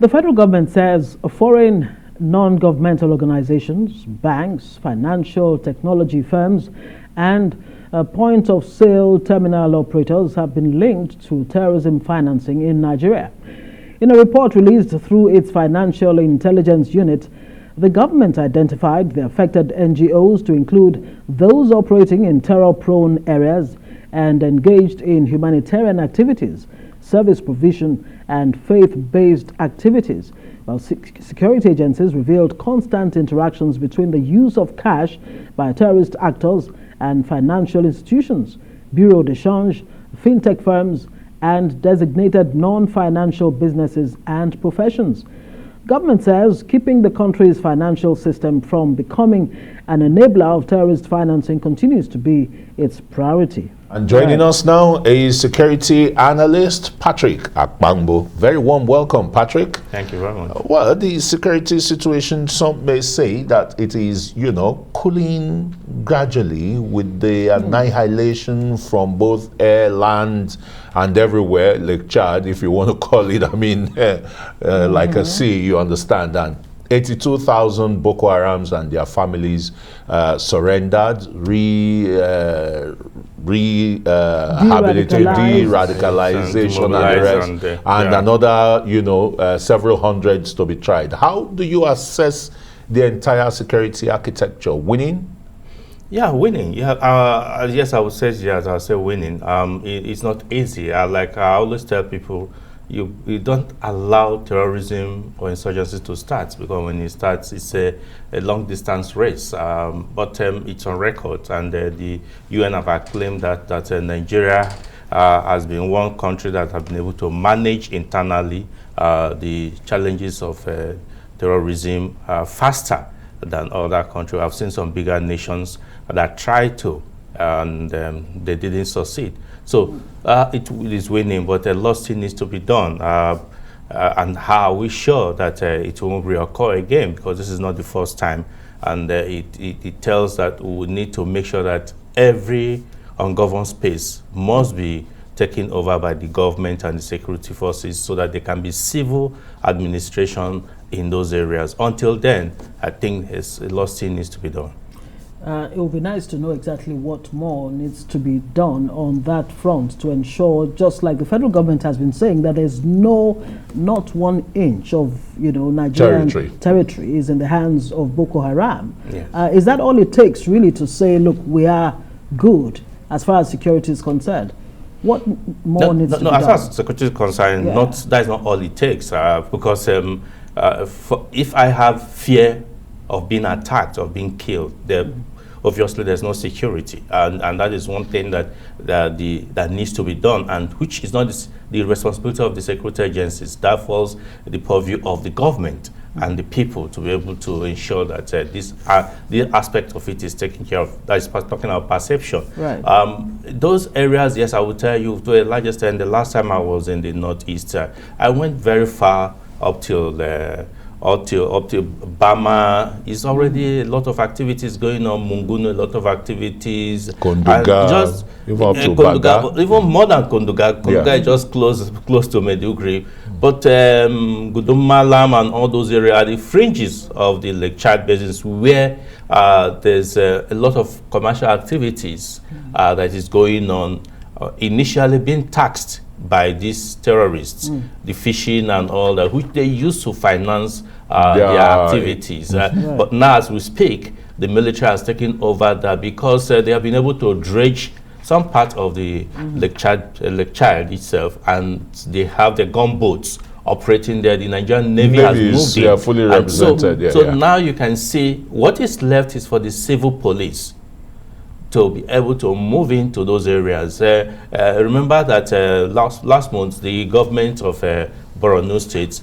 The federal government says foreign non-governmental organizations, banks, financial technology firms, and point-of-sale terminal operators have been linked to terrorism financing in Nigeria. In a report released through its Financial Intelligence Unit, the government identified the affected NGOs to include those operating in terror-prone areas and engaged in humanitarian activities, service provision, and faith-based activities, while security agencies revealed constant interactions between the use of cash by terrorist actors and financial institutions, bureau de change, fintech firms, and designated non-financial businesses and professions. Government says keeping the country's financial system from becoming an enabler of terrorist financing continues to be its priority. And joining us now is security analyst Patrick Agbambu. Very warm welcome, Patrick. Thank you very much. Well, the security situation, some may say that it is, cooling gradually with the annihilation from both air, land, and everywhere, like Chad, if you want to call it, like a sea, you understand that. 82,000 Boko Harams and their families surrendered, rehabilitated, de-radicalization, and the rest, and another, several hundreds to be tried. How do you assess the entire security architecture? Winning? Yeah, winning. Yeah, yes, I would say yes. I would say winning. It's not easy. I always tell people, you don't allow terrorism or insurgency to start, because when it starts, it's a long distance race. But it's on record, and the UN have acclaimed that Nigeria has been one country that have been able to manage internally the challenges of terrorism faster than other countries. I've seen some bigger nations that tried to, and they didn't succeed. So it is winning, but a lot still needs to be done. And how are we sure that it won't reoccur again? Because this is not the first time. And it tells that we need to make sure that every ungoverned space must be taken over by the government and the security forces, so that there can be civil administration in those areas. Until then, I think a lot still needs to be done. It would be nice to know exactly what more needs to be done on that front to ensure, just like the federal government has been saying, that there's not 1 inch of Nigerian territory is in the hands of Boko Haram. Yes. Is that all it takes really to say, look, we are good as far as security is concerned? What more needs to be done? As far as security is concerned, that is not all it takes. Because if I have fear of being attacked or being killed, obviously there's no security, and that is one thing that needs to be done, and which is not the responsibility of the security agencies. That falls the purview of the government and the people to be able to ensure that this aspect of it is taken care of. That is talking about perception. Right. Those areas, yes, I will tell you, to a large extent, the last time I was in the Northeast, I went very far up till Bama. Is already a lot of activities going on. Munguno, a lot of activities. Konduga, even more than Konduga. Konduga is just close to Maiduguri. But Gudumalam and all those areas are the fringes of the Lake Chad basins, where there's a lot of commercial activities that is going on, initially being taxed by these terrorists, the fishing and all that, which they use to finance their activities. But now, as we speak, the military has taken over that, because they have been able to dredge some part of the Lake Chad itself, and they have the gunboats operating there. The Nigerian Navy has moved in. Fully represented. So now you can see what is left is for the civil police to be able to move into those areas. Remember that last month, the government of Borno State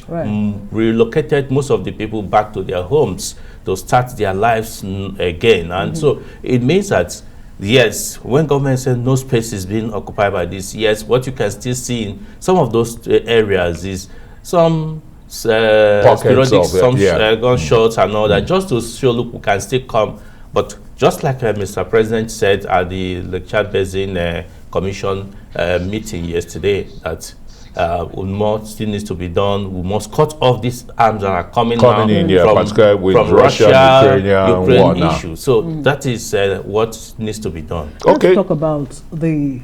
relocated most of the people back to their homes to start their lives again. And so it means that, yes, when government says no space is being occupied by this, yes, what you can still see in some of those areas is some gunshots and all that, just to show, look, we can still come. But just like Mr. President said at the Lake Chad Basin Commission meeting yesterday, that More still needs to be done. We must cut off these arms that are coming in, particularly with from Russia, Ukraine issue. So that is what needs to be done. Okay. Let's talk about the.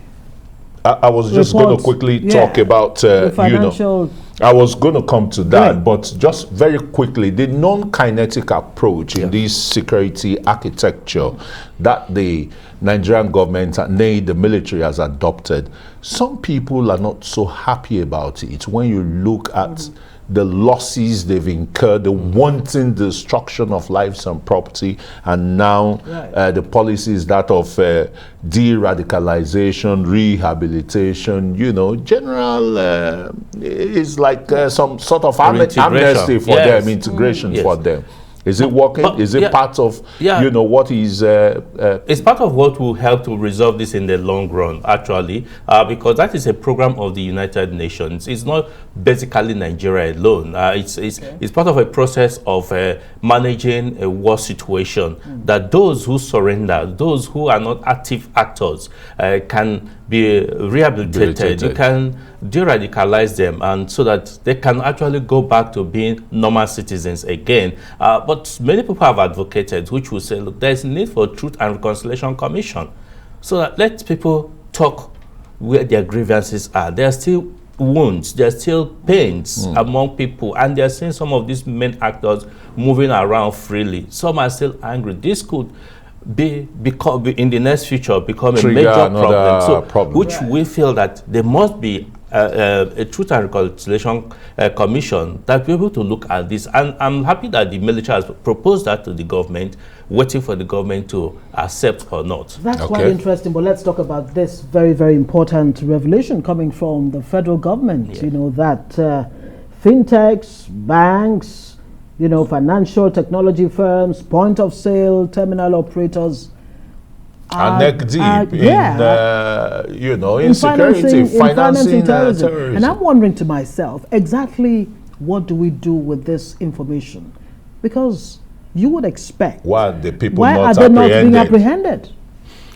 I was just going to quickly talk about, financial. I was going to come to that, but just very quickly, the non-kinetic approach in this security architecture that the Nigerian government and the military has adopted, some people are not so happy about it when you look at the losses they've incurred, the wanton destruction of lives and property, and now the policies that of de-radicalization, rehabilitation, general is like some sort of amnesty for them, integration for them. Is it working? Is it part of, what is... it's part of what will help to resolve this in the long run, actually, because that is a program of the United Nations. It's not basically Nigeria alone. It's part of a process of managing a war situation, that those who surrender, those who are not active actors, can be rehabilitated. You can de-radicalize them, and so that they can actually go back to being normal citizens again. But many people have advocated, which will say, look, there's a need for Truth and Reconciliation Commission, so that let people talk where their grievances are. There are still wounds, there are still pains among people, and they are seeing some of these main actors moving around freely. Some are still angry. This could be in the next future become a major problem. Which we feel that there must be a Truth and Reconciliation Commission that be able to look at this. And I'm happy that the military has proposed that to the government, waiting for the government to accept or not. That's quite interesting, but let's talk about this very, very important revelation coming from the federal government, that fintechs, banks, financial technology firms, point of sale, terminal operators are neck deep in insecurity, financing terrorism. And I'm wondering to myself, exactly what do we do with this information? Because you would expect. Why are the people not being apprehended?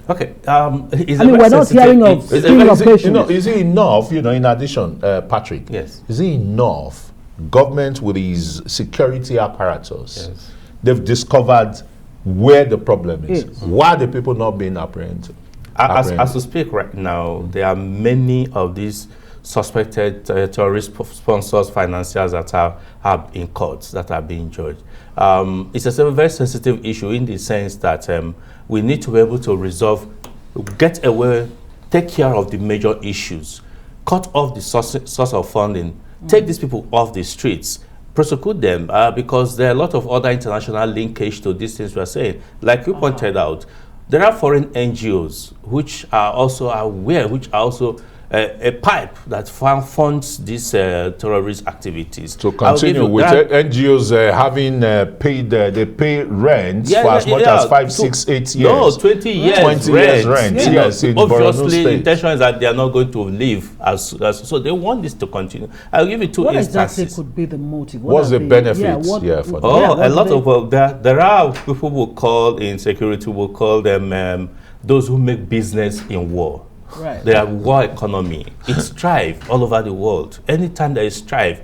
Okay. We're not hearing of sting operations. Is it enough, in addition, Patrick? Yes. Is it enough? Government with his security apparatus, they've discovered where the problem is. Why are the people not being apprehended? As we speak right now, there are many of these suspected terrorist sponsors, financiers that are in courts, that are being judged. It's a very sensitive issue in the sense that we need to be able to resolve, get away, take care of the major issues, cut off the source of funding, take these people off the streets, prosecute them, because there are a lot of other international linkage to these things we are saying. Like you pointed out, there are foreign NGOs which are also aware, which are also a pipe that funds these terrorist activities. To continue with NGOs having paid, they pay rent for as much as 5, 6, 8 years. No, 20 years rent. Yes, in obviously, the intention is that they are not going to leave so they want this to continue. I'll give you two instances. What exactly could be the motive? What's the benefits? For them? A lot of there are people who call in security, will call them those who make business in war. Right. There are war economy. It's strife all over the world. Anytime there is strife,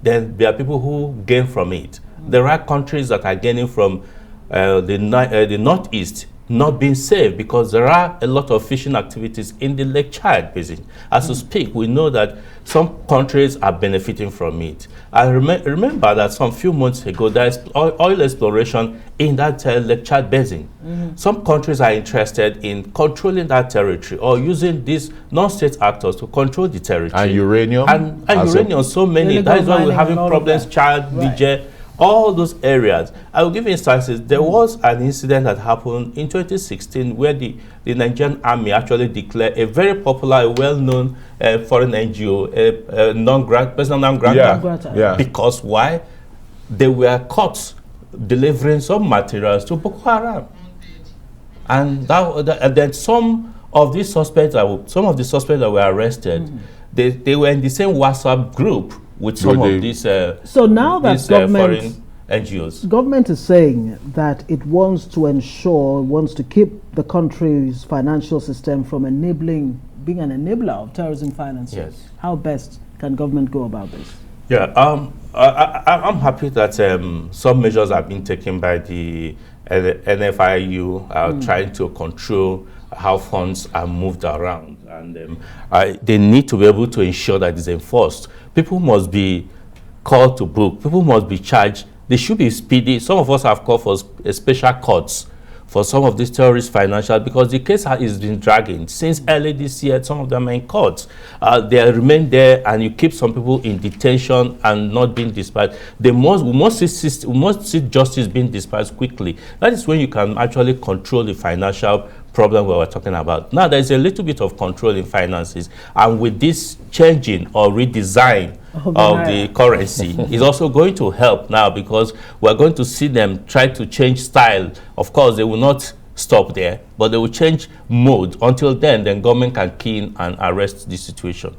then there are people who gain from it. There are countries that are gaining from the northeast not being safe because there are a lot of fishing activities in the Lake Chad basin. As we speak, we know that some countries are benefiting from it. I remember that some few months ago, there's oil exploration in that Lake Chad basin. Some countries are interested in controlling that territory or using these non-state actors to control the territory. And uranium? And uranium, so many. That is why we're having problems, Chad, Niger, all those areas. I will give you instances. There was an incident that happened in 2016 where the Nigerian army actually declared a very popular, well-known foreign NGO, personal non-grata. Because why? They were caught delivering some materials to Boko Haram. And then some of the suspects that were arrested, they were in the same WhatsApp group with some of these so now that foreign NGOs. Government is saying that it wants to keep the country's financial system from being an enabler of terrorism financing. Yes. How best can government go about this? Yeah, I'm happy that some measures have been taken by the NFIU trying to control how funds are moved around, and they need to be able to ensure that it's enforced. People must be called to book. People must be charged. They should be speedy. Some of us have called for special courts for some of these terrorist financial, because the case has been dragging since early this year. Some of them are in court. They remain there, and you keep some people in detention and not being dispatched. We must see justice being dispatched quickly. That is when you can actually control the financial problem we were talking about. Now there's a little bit of control in finances, and with this changing or redesign of the currency is also going to help now, because we're going to see them try to change style. Of course, they will not stop there, but they will change mode. Until then government can key in and arrest the situation.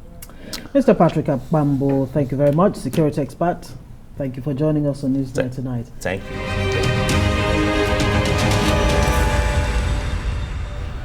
Mr. Patrick Agbambu, thank you very much, security expert. Thank you for joining us on Newsday tonight. Thank you.